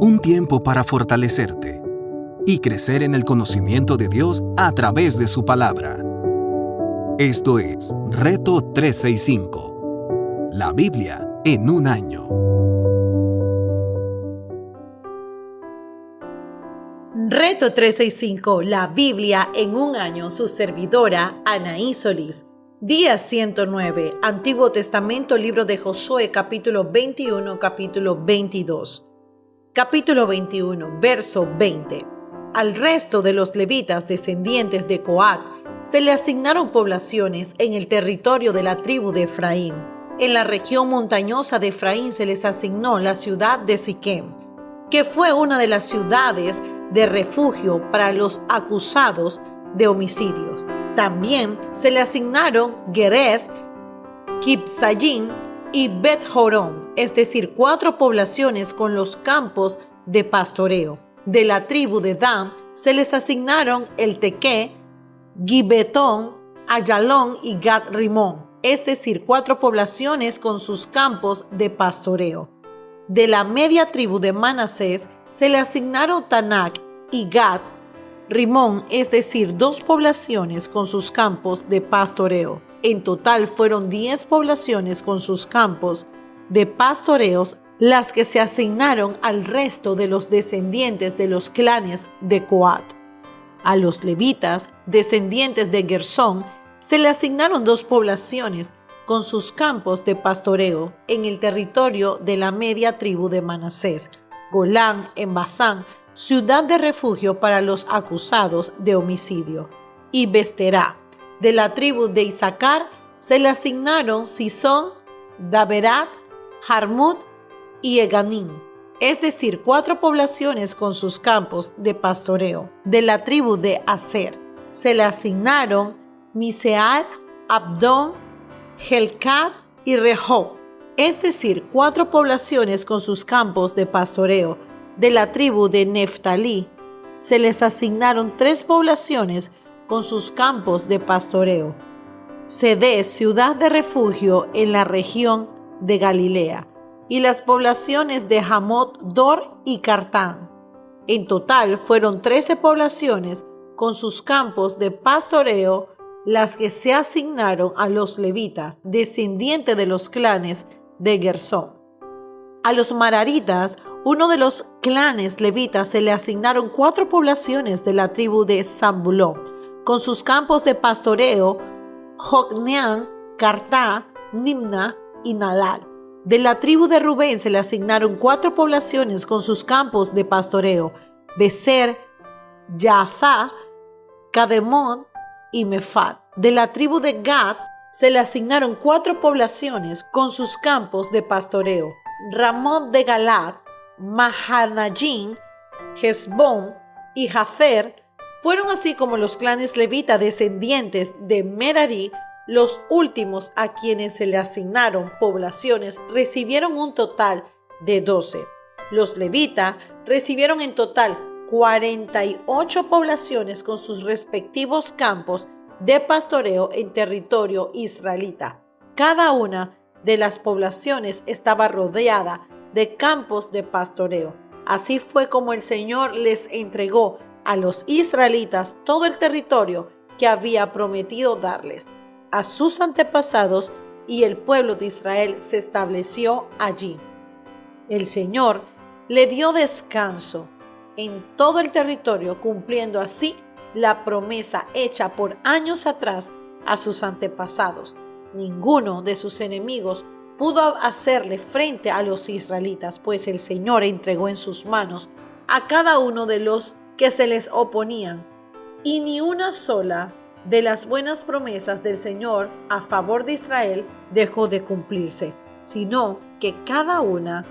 Un tiempo para fortalecerte y crecer en el conocimiento de Dios a través de su palabra. Esto es Reto 365, la Biblia en un año. Reto 365, la Biblia en un año, su servidora Anaí Solís. Día 109, Antiguo Testamento, libro de Josué, capítulo 21, capítulo 22. Capítulo 21, verso 20. Al resto de los levitas descendientes de Coat se le asignaron poblaciones en el territorio de la tribu de Efraín. En la región montañosa de Efraín se les asignó la ciudad de Siquem, que fue una de las ciudades de refugio para los acusados de homicidios. También se le asignaron Gerer, Kibsayim y Bet-Jorón, es decir, 4 poblaciones con los campos de pastoreo. De la tribu de Dan se les asignaron el Tequé, Gibetón, Ayalón y Gat-Rimón, es decir, 4 poblaciones con sus campos de pastoreo. De la media tribu de Manasés se le asignaron Tanak y Gat-Rimón, es decir, 2 poblaciones con sus campos de pastoreo. En total fueron 10 poblaciones con sus campos de pastoreos las que se asignaron al resto de los descendientes de los clanes de Coat. A los levitas, descendientes de Gersón, se le asignaron 2 poblaciones con sus campos de pastoreo en el territorio de la media tribu de Manasés, Golán en Basán, ciudad de refugio para los acusados de homicidio, y Besterá. De la tribu de Isaacar se le asignaron Sison, Daberat, Jarmut y Eganim, es decir, 4 poblaciones con sus campos de pastoreo. De la tribu de Aser se le asignaron Miseal, Abdón, Helcat y Rehob, es decir, 4 poblaciones con sus campos de pastoreo. De la tribu de Neftalí se les asignaron 3 poblaciones con sus campos de pastoreo. Cedés, ciudad de refugio en la región de Galilea, y las poblaciones de Hamot, Dor y Cartán. En total fueron 13 poblaciones con sus campos de pastoreo las que se asignaron a los levitas, descendientes de los clanes de Gersón. A los mararitas, uno de los clanes levitas, se le asignaron 4 poblaciones de la tribu de Zabulón, con sus campos de pastoreo, Jocneán, Cartá, Nimna y Nalal. De la tribu de Rubén se le asignaron 4 poblaciones con sus campos de pastoreo, Beser, Yaazá, Cademón y Mefat. De la tribu de Gad se le asignaron 4 poblaciones con sus campos de pastoreo, Ramón de Galad, Mahanayim, Hezbón y Jafer. Fueron así como los clanes levita descendientes de Merari, los últimos a quienes se le asignaron poblaciones, recibieron un total de 12. Los levita recibieron en total 48 poblaciones con sus respectivos campos de pastoreo en territorio israelita. Cada una de las poblaciones estaba rodeada de campos de pastoreo. Así fue como el Señor les entregó a los israelitas todo el territorio que había prometido darles a sus antepasados, y el pueblo de Israel se estableció allí. El Señor le dio descanso en todo el territorio, cumpliendo así la promesa hecha por años atrás a sus antepasados. Ninguno de sus enemigos pudo hacerle frente a los israelitas, pues el Señor entregó en sus manos a cada uno de los que se les oponían, y ni una sola de las buenas promesas del Señor a favor de Israel dejó de cumplirse, sino que cada una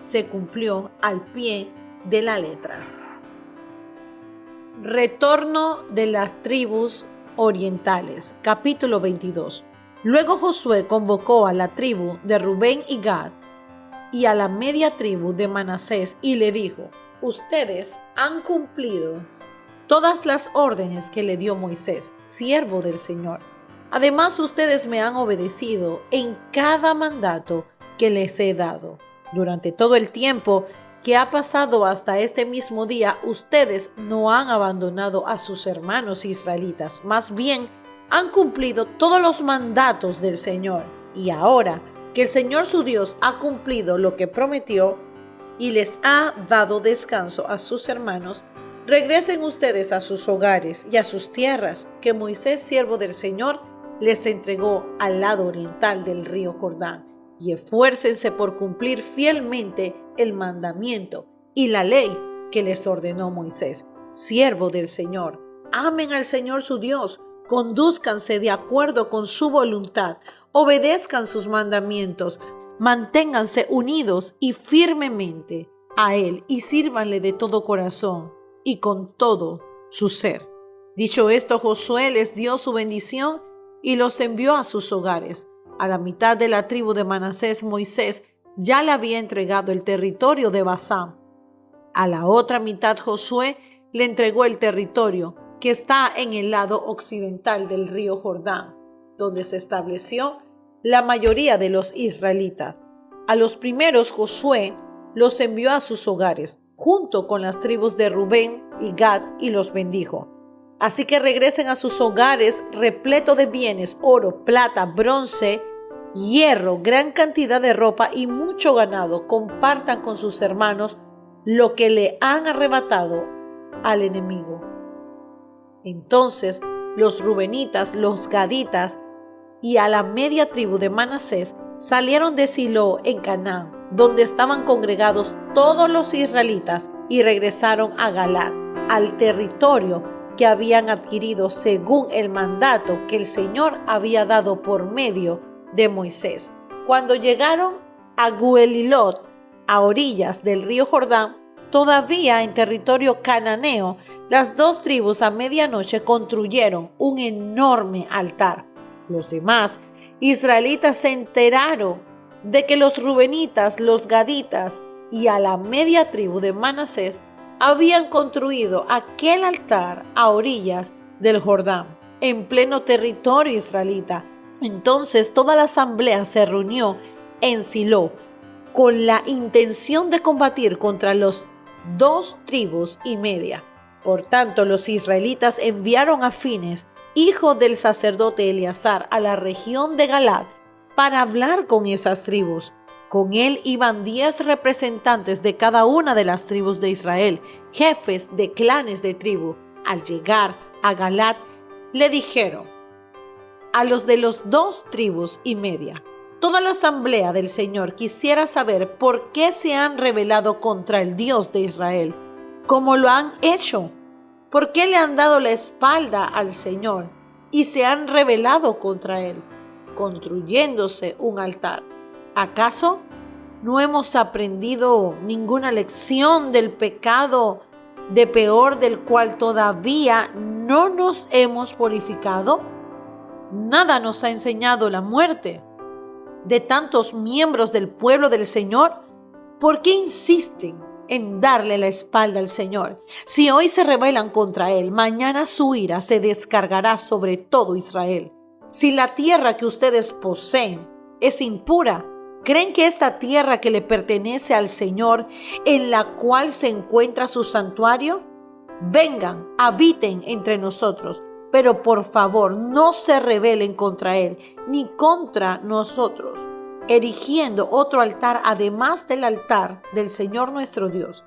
se cumplió al pie de la letra. Retorno de las tribus orientales, capítulo 22. Luego Josué convocó a la tribu de Rubén y Gad y a la media tribu de Manasés y le dijo: ustedes han cumplido todas las órdenes que le dio Moisés, siervo del Señor. Además, ustedes me han obedecido en cada mandato que les he dado. Durante todo el tiempo que ha pasado hasta este mismo día, ustedes no han abandonado a sus hermanos israelitas, más bien han cumplido todos los mandatos del Señor. Y ahora que el Señor su Dios ha cumplido lo que prometió y les ha dado descanso a sus hermanos, regresen ustedes a sus hogares y a sus tierras que Moisés, siervo del Señor, les entregó al lado oriental del río Jordán, y esfuércense por cumplir fielmente el mandamiento y la ley que les ordenó Moisés, siervo del Señor. Amen al Señor su Dios, condúzcanse de acuerdo con su voluntad, obedezcan sus mandamientos, manténganse unidos y firmemente a Él y sírvanle de todo corazón y con todo su ser. Dicho esto, Josué les dio su bendición y los envió a sus hogares. A la mitad de la tribu de Manasés, Moisés ya le había entregado el territorio de Basán. A la otra mitad, Josué le entregó el territorio que está en el lado occidental del río Jordán, donde se estableció la mayoría de los israelitas. A los primeros, Josué los envió a sus hogares, junto con las tribus de Rubén y Gad, y los bendijo. Así que regresen a sus hogares repleto de bienes, oro, plata, bronce, hierro, gran cantidad de ropa y mucho ganado. Compartan con sus hermanos lo que le han arrebatado al enemigo. Entonces los rubenitas, los gaditas y a la media tribu de Manasés salieron de Silo en Canaán, donde estaban congregados todos los israelitas, y regresaron a Galaad, al territorio que habían adquirido según el mandato que el Señor había dado por medio de Moisés. Cuando llegaron a Guelilot, a orillas del río Jordán, todavía en territorio cananeo, las dos tribus a medianoche construyeron un enorme altar. Los demás israelitas se enteraron de que los rubenitas, los gaditas y a la media tribu de Manasés habían construido aquel altar a orillas del Jordán, en pleno territorio israelita. Entonces toda la asamblea se reunió en Silo con la intención de combatir contra los 2 tribus y media. Por tanto, los israelitas enviaron a Fines, hijo del sacerdote Eleazar, a la región de Galaad para hablar con esas tribus. Con él iban 10 representantes de cada una de las tribus de Israel, jefes de clanes de tribu. Al llegar a Galaad, le dijeron a los de los 2 tribus y media: toda la asamblea del Señor quisiera saber por qué se han rebelado contra el Dios de Israel, como lo han hecho. ¿Por qué le han dado la espalda al Señor y se han rebelado contra Él, construyéndose un altar? ¿Acaso no hemos aprendido ninguna lección del pecado de peor del cual todavía no nos hemos purificado? Nada nos ha enseñado la muerte de tantos miembros del pueblo del Señor. ¿Por qué insisten en darle la espalda al Señor? Si hoy se rebelan contra Él, mañana su ira se descargará sobre todo Israel. Si la tierra que ustedes poseen es impura, ¿creen que esta tierra que le pertenece al Señor, en la cual se encuentra su santuario? Vengan, habiten entre nosotros, pero por favor no se rebelen contra Él ni contra nosotros, erigiendo otro altar además del altar del Señor nuestro Dios.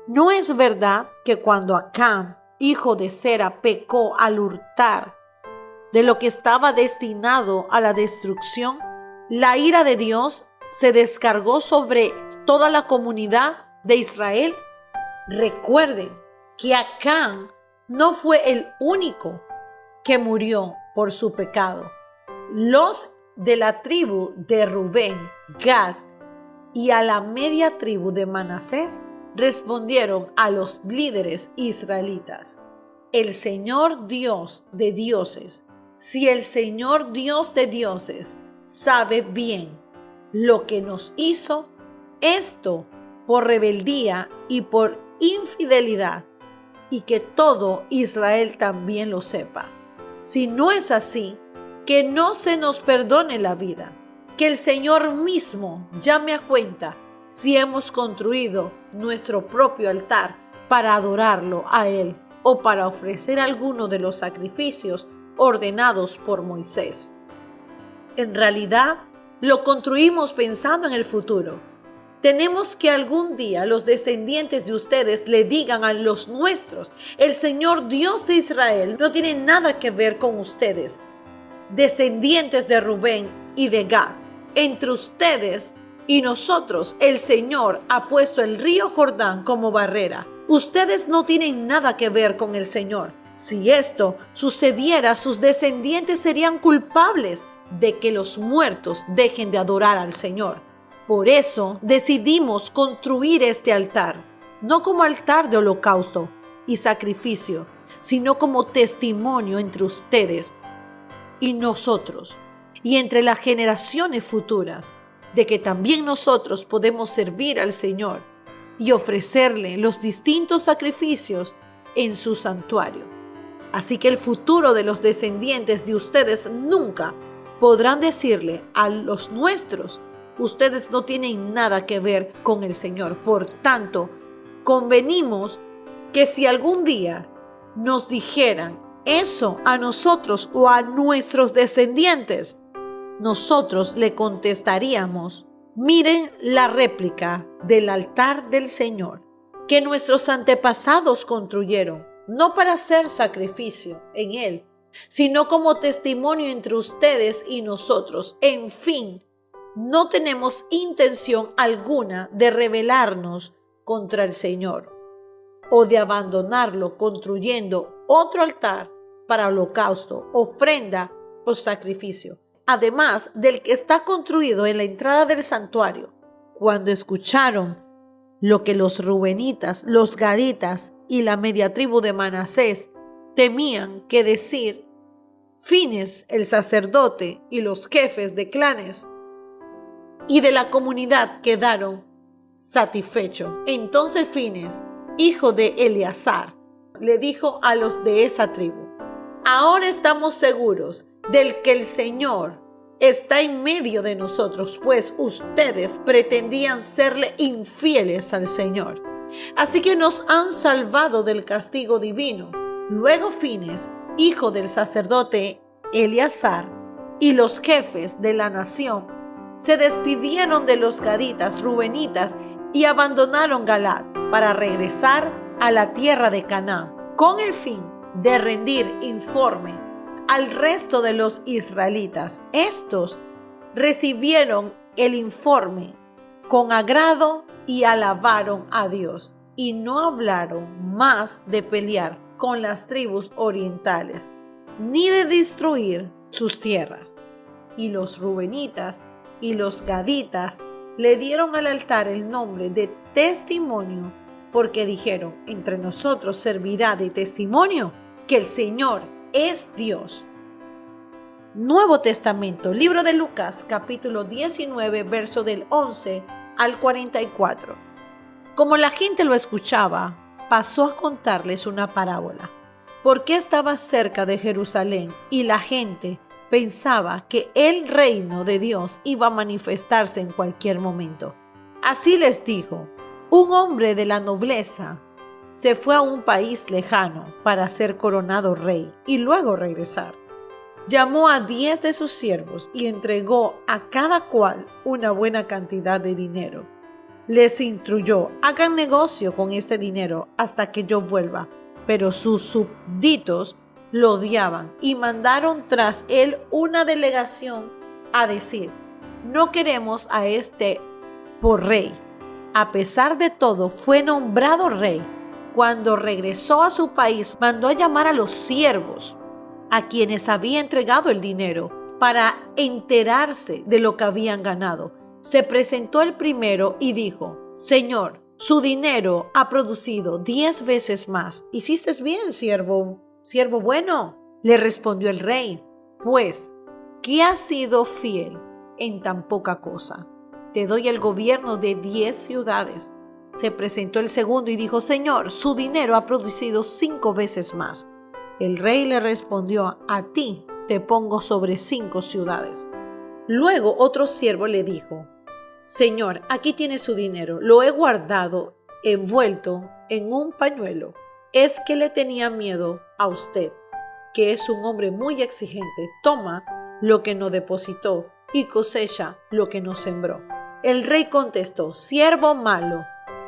¿No es verdad que cuando Acán, hijo de Zera, pecó al hurtar de lo que estaba destinado a la destrucción, la ira de Dios se descargó sobre toda la comunidad de Israel? Recuerden que Acán no fue el único que murió por su pecado. Los de la tribu de Rubén, Gad y a la media tribu de Manasés respondieron a los líderes israelitas: el Señor Dios de dioses, si el Señor Dios de dioses sabe bien lo que nos hizo, esto por rebeldía y por infidelidad, y que todo Israel también lo sepa. Si no es así, que no se nos perdone la vida, que el Señor mismo llame a cuenta si hemos construido nuestro propio altar para adorarlo a Él o para ofrecer alguno de los sacrificios ordenados por Moisés. En realidad, lo construimos pensando en el futuro. Tenemos que algún día los descendientes de ustedes le digan a los nuestros: el Señor Dios de Israel no tiene nada que ver con ustedes, descendientes de Rubén y de Gad. Entre ustedes y nosotros, el Señor ha puesto el río Jordán como barrera. Ustedes no tienen nada que ver con el Señor. Si esto sucediera, sus descendientes serían culpables de que los muertos dejen de adorar al Señor. Por eso decidimos construir este altar, no como altar de holocausto y sacrificio, sino como testimonio entre ustedes y nosotros, y entre las generaciones futuras, de que también nosotros podemos servir al Señor y ofrecerle los distintos sacrificios en su santuario. Así que el futuro de los descendientes de ustedes nunca podrán decirle a los nuestros: ustedes no tienen nada que ver con el Señor. Por tanto, convenimos que si algún día nos dijeran eso a nosotros o a nuestros descendientes, nosotros le contestaríamos: miren la réplica del altar del Señor que nuestros antepasados construyeron, no para hacer sacrificio en él, sino como testimonio entre ustedes y nosotros. En fin, no tenemos intención alguna de rebelarnos contra el Señor o de abandonarlo construyendo otro altar para holocausto, ofrenda o sacrificio, además del que está construido en la entrada del santuario. Cuando escucharon lo que los rubenitas, los gaditas y la media tribu de Manasés temían que decir, Fines, el sacerdote, y los jefes de clanes y de la comunidad quedaron satisfechos. Entonces Fines, hijo de Eleazar, le dijo a los de esa tribu: ahora estamos seguros del que el Señor está en medio de nosotros, pues ustedes pretendían serle infieles al Señor. Así que nos han salvado del castigo divino. Luego Fines, hijo del sacerdote Eleazar, y los jefes de la nación se despidieron de los gaditas, rubenitas y abandonaron Galaad para regresar a la tierra de Canaán, con el fin de rendir informe al resto de los israelitas. Estos recibieron el informe con agrado y alabaron a Dios, y no hablaron más de pelear con las tribus orientales, ni de destruir sus tierras. Y los rubenitas y los gaditas le dieron al altar el nombre de testimonio, porque dijeron: entre nosotros servirá de testimonio que el Señor es Dios. Nuevo Testamento, libro de Lucas, capítulo 19, verso del 11 al 44. Como la gente lo escuchaba, pasó a contarles una parábola, porque estaba cerca de Jerusalén y la gente pensaba que el reino de Dios iba a manifestarse en cualquier momento. Así les dijo: un hombre de la nobleza se fue a un país lejano para ser coronado rey y luego regresar. Llamó a 10 de sus siervos y entregó a cada cual una buena cantidad de dinero. Les instruyó: hagan negocio con este dinero hasta que yo vuelva. Pero sus súbditos lo odiaban y mandaron tras él una delegación a decir: no queremos a este por rey. A pesar de todo, fue nombrado rey. Cuando regresó a su país, mandó a llamar a los siervos a quienes había entregado el dinero para enterarse de lo que habían ganado. Se presentó el primero y dijo: Señor, su dinero ha producido 10 veces más. ¿Hiciste bien, siervo bueno? Le respondió el rey. Pues, ¿qué has sido fiel en tan poca cosa? Te doy el gobierno de 10 ciudades. Se presentó el segundo y dijo: Señor, su dinero ha producido 5 veces más. El rey le respondió: a ti te pongo sobre 5 ciudades. Luego otro siervo le dijo: Señor, aquí tiene su dinero, lo he guardado envuelto en un pañuelo. Es que le tenía miedo a usted, que es un hombre muy exigente. Toma lo que no depositó y cosecha lo que no sembró. El rey contestó: siervo malo,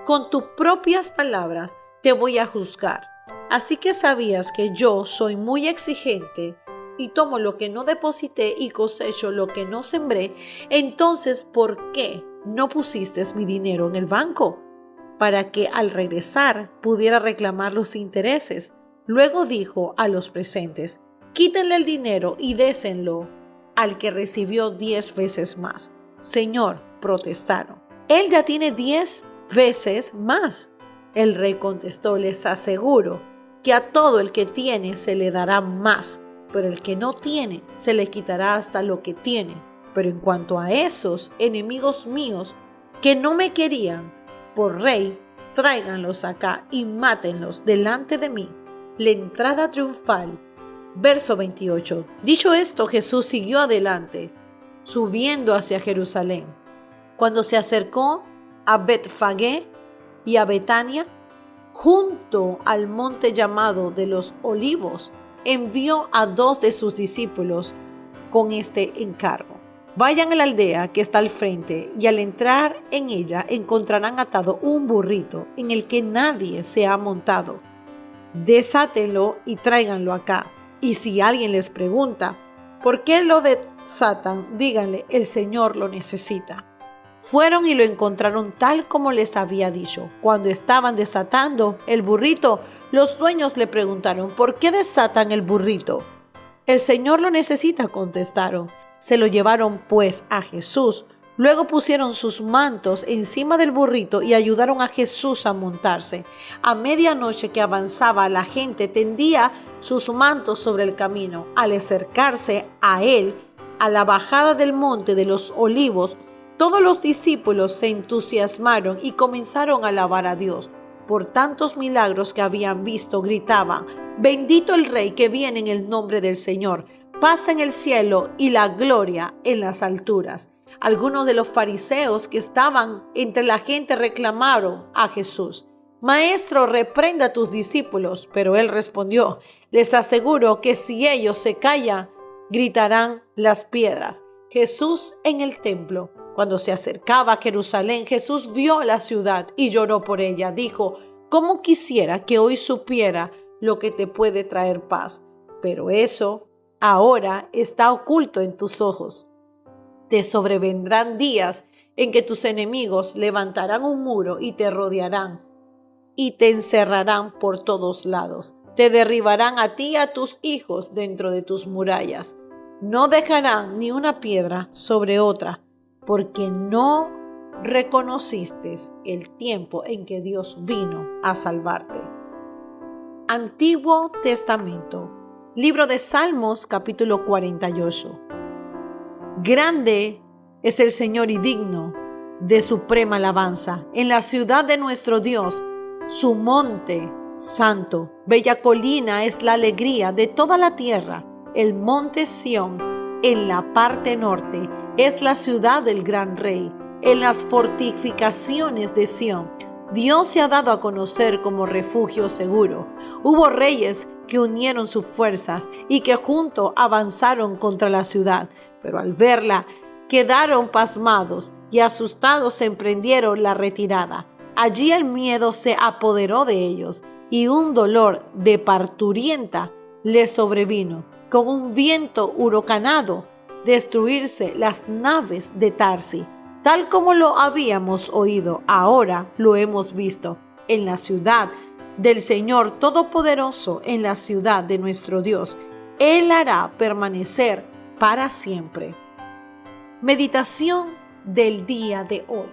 con tus propias palabras te voy a juzgar. Así que sabías que yo soy muy exigente y tomo lo que no deposité y cosecho lo que no sembré. Entonces, ¿por qué no pusiste mi dinero en el banco? Para que al regresar pudiera reclamar los intereses. Luego dijo a los presentes: quítenle el dinero y désenlo al que recibió 10 veces más. Señor, protestaron, él ya tiene 10 veces más. El rey contestó: les aseguro que a todo el que tiene se le dará más, pero el que no tiene se le quitará hasta lo que tiene. Pero en cuanto a esos enemigos míos que no me querían por rey, tráiganlos acá y mátenlos delante de mí. La entrada triunfal. Verso 28. Dicho esto, Jesús siguió adelante, subiendo hacia Jerusalén. Cuando se acercó a Betfagé y a Betania, junto al monte llamado de los Olivos, envió a 2 de sus discípulos con este encargo: vayan a la aldea que está al frente y al entrar en ella encontrarán atado un burrito en el que nadie se ha montado. Desátenlo y tráiganlo acá. Y si alguien les pregunta por qué lo desatan, díganle: el Señor lo necesita. Fueron y lo encontraron tal como les había dicho. Cuando estaban desatando el burrito, los dueños le preguntaron: ¿por qué desatan el burrito? El Señor lo necesita, contestaron. Se lo llevaron pues a Jesús. Luego pusieron sus mantos encima del burrito y ayudaron a Jesús a montarse. A medianoche que avanzaba, la gente tendía sus mantos sobre el camino. Al acercarse a él, a la bajada del monte de los Olivos, todos los discípulos se entusiasmaron y comenzaron a alabar a Dios por tantos milagros que habían visto. Gritaban: bendito el Rey que viene en el nombre del Señor, paz en el cielo y la gloria en las alturas. Algunos de los fariseos que estaban entre la gente reclamaron a Jesús: Maestro, reprenda a tus discípulos. Pero él respondió: les aseguro que si ellos se callan, gritarán las piedras. Jesús en el templo. Cuando se acercaba a Jerusalén, Jesús vio la ciudad y lloró por ella. Dijo: cómo quisiera que hoy supiera lo que te puede traer paz, pero eso ahora está oculto en tus ojos. Te sobrevendrán días en que tus enemigos levantarán un muro y te rodearán y te encerrarán por todos lados. Te derribarán a ti y a tus hijos dentro de tus murallas. No dejarán ni una piedra sobre otra, porque no reconociste el tiempo en que Dios vino a salvarte. Antiguo Testamento. Libro de Salmos, capítulo 48. Grande es el Señor y digno de suprema alabanza en la ciudad de nuestro Dios, su monte santo. Bella colina es la alegría de toda la tierra. El monte Sión en la parte norte es la ciudad del gran rey. En las fortificaciones de Sión, Dios se ha dado a conocer como refugio seguro. Hubo reyes que unieron sus fuerzas y que juntos avanzaron contra la ciudad, pero al verla quedaron pasmados y asustados emprendieron la retirada. Allí el miedo se apoderó de ellos y un dolor de parturienta les sobrevino. Con un viento huracanado, destruirse las naves de Tarsis. Tal como lo habíamos oído, ahora lo hemos visto en la ciudad del Señor Todopoderoso, en la ciudad de nuestro Dios. Él hará permanecer para siempre. Meditación del día de hoy.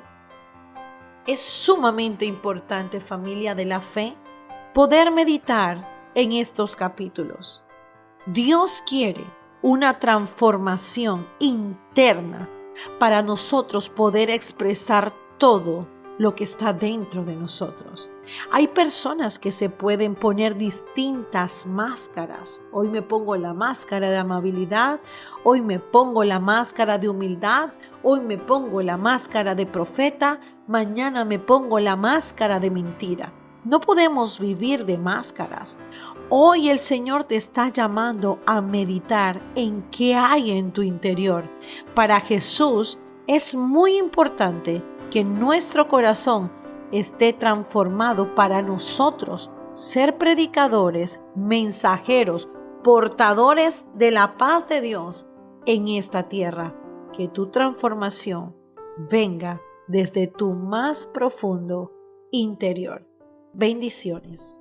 Es sumamente importante, familia de la fe, poder meditar en estos capítulos. Dios quiere una transformación interna para nosotros poder expresar todo lo que está dentro de nosotros. Hay personas que se pueden poner distintas máscaras. Hoy me pongo la máscara de amabilidad, hoy me pongo la máscara de humildad, hoy me pongo la máscara de profeta, mañana me pongo la máscara de mentira. No podemos vivir de máscaras. Hoy el Señor te está llamando a meditar en qué hay en tu interior. Para Jesús es muy importante que nuestro corazón esté transformado para nosotros ser predicadores, mensajeros, portadores de la paz de Dios en esta tierra. Que tu transformación venga desde tu más profundo interior. Bendiciones.